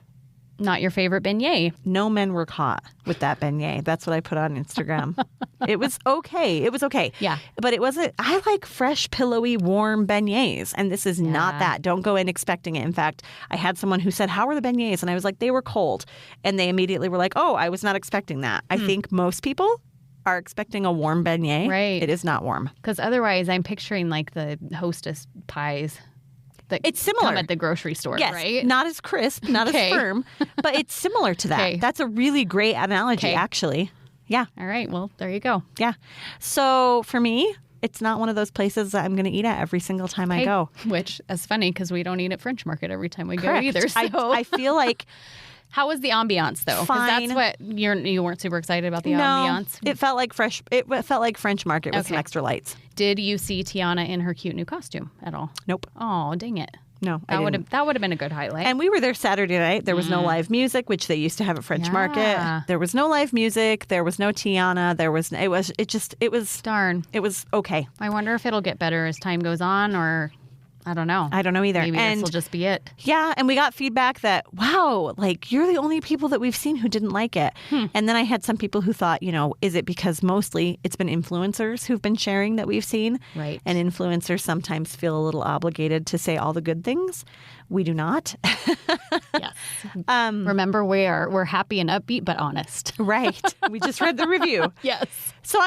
your favorite beignet. No men were caught with that beignet. That's what I put on Instagram. It was okay. It was okay. Yeah. But it wasn't. I like fresh, pillowy, warm beignets, and this is not that. Don't go in expecting it. In fact, I had someone who said, "How were the beignets?" And I was like, "They were cold," and they immediately were like, "Oh, I was not expecting that." I think most people are expecting a warm beignet. Right. It is not warm. Because otherwise, I'm picturing like the Hostess pies. It's similar. Come at the grocery store, right? Not as crisp, not as firm, but it's similar to that. Okay. That's a really great analogy, actually. Yeah. All right. Well, there you go. Yeah. So for me, it's not one of those places that I'm going to eat at every single time I go. Which is funny because we don't eat at French Market every time we go either. So. I feel like... How was the ambiance, though? Fine. That's what you weren't super excited about the ambiance. It felt like fresh. It felt like French Market with some extra lights. Did you see Tiana in her cute new costume at all? Nope. Oh, dang it! No, that would have been a good highlight. And we were there Saturday night. There was no live music, which they used to have at French Market. There was no live music. There was no Tiana. It was darn. It was okay. I wonder if it'll get better as time goes on, or. I don't know. I don't know either. Maybe this will just be it. Yeah, and we got feedback that, wow, like you're the only people that we've seen who didn't like it. And then I had some people who thought, is it because mostly it's been influencers who've been sharing that we've seen? Right. And influencers sometimes feel a little obligated to say all the good things. We do not. Yes. Remember, we're happy and upbeat, but honest. Right. We just read the review. Yes. So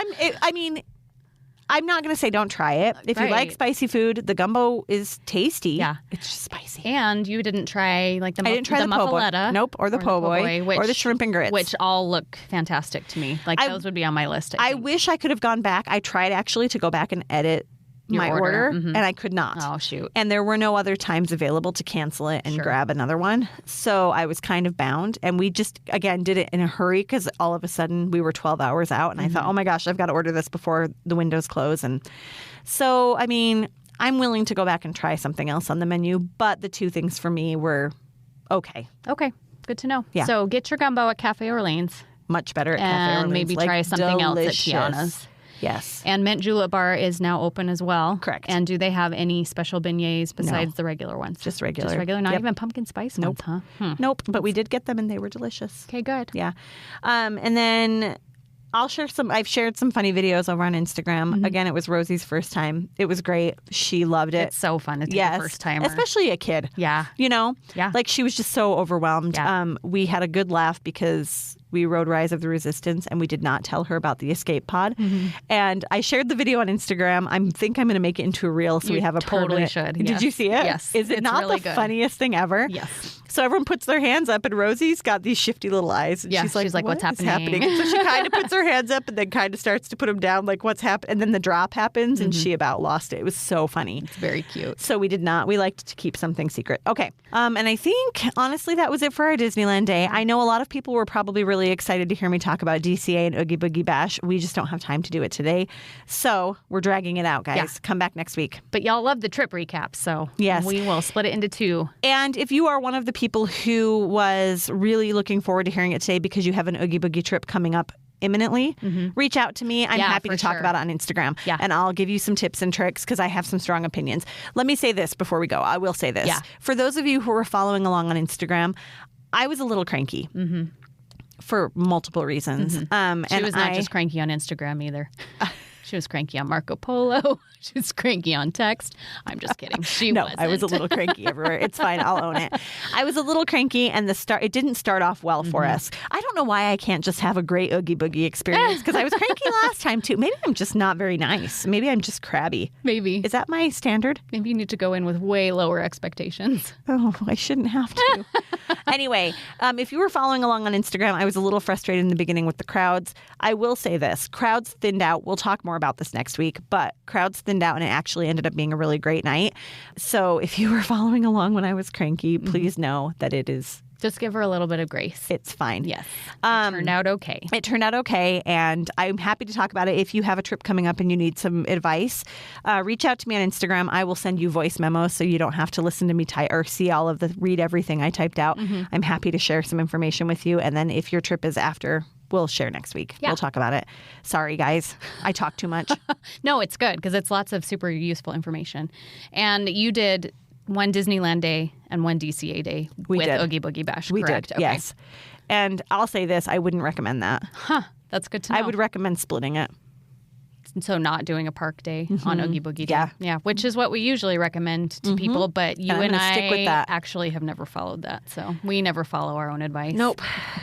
I'm not going to say don't try it. If you like spicy food, the gumbo is tasty. Yeah. It's just spicy. And you didn't try I didn't try the muffaletta. Nope. Or the po' boy. Or the shrimp and grits. Which all look fantastic to me. Like those would be on my list. I wish I could have gone back. I tried actually to go back and edit my order, and I could not. Oh, shoot. And there were no other times available to cancel it and grab another one. So I was kind of bound. And we just, again, did it in a hurry because all of a sudden we were 12 hours out. And I thought, oh my gosh, I've got to order this before the windows close. And so, I'm willing to go back and try something else on the menu. But the 2 things for me were okay. Okay. Good to know. Yeah. So get your gumbo at Cafe Orleans. Much better at Cafe Orleans. And maybe try something else at Tiana's. Yes. And Mint Julep Bar is now open as well. Correct. And do they have any special beignets besides the regular ones? Just regular. Just regular? Not even pumpkin spice ones, huh? Nope. But we did get them and they were delicious. Okay, good. Yeah. And then I've shared some funny videos over on Instagram. Again, it was Rosie's first time. It was great. She loved it. It's so fun to take a first timer. Especially a kid. Yeah. Yeah. Like she was just so overwhelmed. Yeah. We had a good laugh because we rode Rise of the Resistance and we did not tell her about the escape pod. And I shared the video on Instagram. I think I'm going to make it into a reel so we have a totally permanent. should. Did you see it? Yes. Is it not really the funniest thing ever? Yes. So everyone puts their hands up, and Rosie's got these shifty little eyes. And Yeah, she's like, what's "What is happening?" happening? So she kind of puts her hands up and then kind of starts to put them down, like, what's happening? And then the drop happens, and she about lost it. It was so funny. It's very cute. So we liked to keep something secret. Okay. And I think, honestly, that was it for our Disneyland day. I know a lot of people were probably really excited to hear me talk about DCA and Oogie Boogie Bash. We just don't have time to do it today. So we're dragging it out, guys. Yeah. Come back next week. But y'all love the trip recap, so Yes. we will split it into 2. And if you are one of the people who was really looking forward to hearing it today because you have an Oogie Boogie trip coming up imminently, reach out to me. I'm happy to talk about it on Instagram. Yeah. And I'll give you some tips and tricks because I have some strong opinions. Let me say this before we go. I will say this. Yeah. For those of you who are following along on Instagram, I was a little cranky for multiple reasons. She was not just cranky on Instagram either. She was cranky on Marco Polo. She was cranky on text. I'm just kidding. She wasn't. I was a little cranky everywhere. It's fine. I'll own it. I was a little cranky, and it didn't start off well for us. I don't know why I can't just have a great Oogie Boogie experience because I was cranky last time too. Maybe I'm just not very nice. Maybe I'm just crabby. Maybe. Is that my standard? Maybe you need to go in with way lower expectations. Oh, I shouldn't have to. Anyway, if you were following along on Instagram, I was a little frustrated in the beginning with the crowds. I will say this. Crowds thinned out. We'll talk more about this next week, but crowds thinned out and it actually ended up being a really great night. So if you were following along when I was cranky, please know that it is... Just give her a little bit of grace. It's fine. Yes. It turned out okay. It turned out okay, and I'm happy to talk about it. If you have a trip coming up and you need some advice, reach out to me on Instagram. I will send you voice memos so you don't have to listen to me type or read everything I typed out. I'm happy to share some information with you, and then if your trip is after, we'll share next week. Yeah. We'll talk about it. Sorry, guys. I talk too much. No, it's good because it's lots of super useful information. And you did one Disneyland day and one DCA day with did. Oogie Boogie Bash, We correct? did, Okay. yes. And I'll say this. I wouldn't recommend that. Huh. That's good to know. I would recommend splitting it. So not doing a park day on Oogie Boogie Day. Yeah. Yeah, which is what we usually recommend to people. But you And I'm and gonna I stick with that. actually have never followed that. So we never follow our own advice. Nope.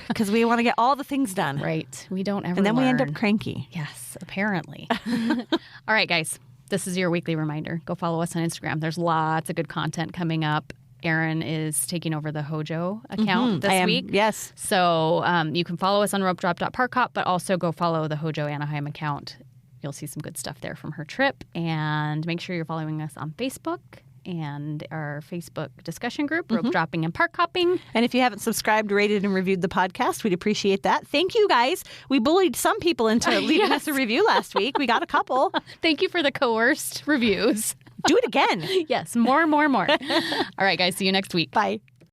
Because we want to get all the things done. Right. We don't ever And then we end learn. up cranky. Yes, apparently. All right, guys. This is your weekly reminder. Go follow us on Instagram. There's lots of good content coming up. Erin is taking over the Hojo account I this am, week. Yes. So you can follow us on Ropedrop.Parkhop, but also go follow the Hojo Anaheim account. You'll see some good stuff there from her trip. And make sure you're following us on Facebook and our Facebook discussion group, Rope Dropping and Park Hopping. And if you haven't subscribed, rated, and reviewed the podcast, we'd appreciate that. Thank you, guys. We bullied some people into leaving us a review last week. We got a couple. Thank you for the coerced reviews. Do it again. Yes, more and more and more. All right, guys. See you next week. Bye.